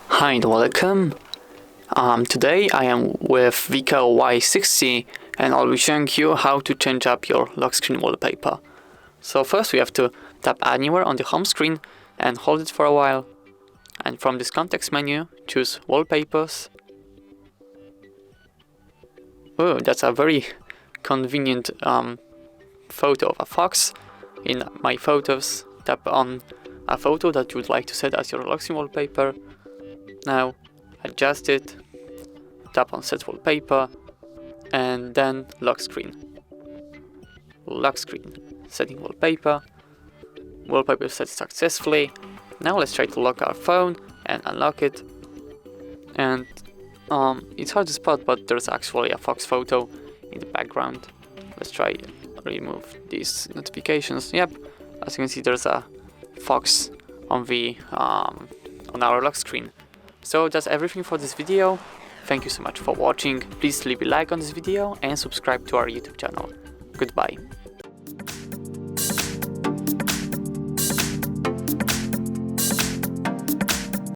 Hi and welcome. Today I am with Wiko Y60 and I'll be showing you how to change up your lock screen wallpaper. So first we have to tap anywhere on the home screen and hold it for a while. And from this context menu, choose Wallpapers. Oh, that's a very convenient photo of a fox. In My Photos, tap on a photo that you would like to set as your lock screen wallpaper. Now adjust it, tap on Set Wallpaper, and then Lock Screen. Lock Screen, setting wallpaper. Wallpaper set successfully. Now let's try to lock our phone and unlock it. And it's hard to spot, but there's actually a fox photo in the background. Let's try remove these notifications. Yep, as you can see, there's a fox on the on our lock screen. So that's everything for this video. Thank you so much for watching. Please leave a like on this video and subscribe to our YouTube channel. Goodbye.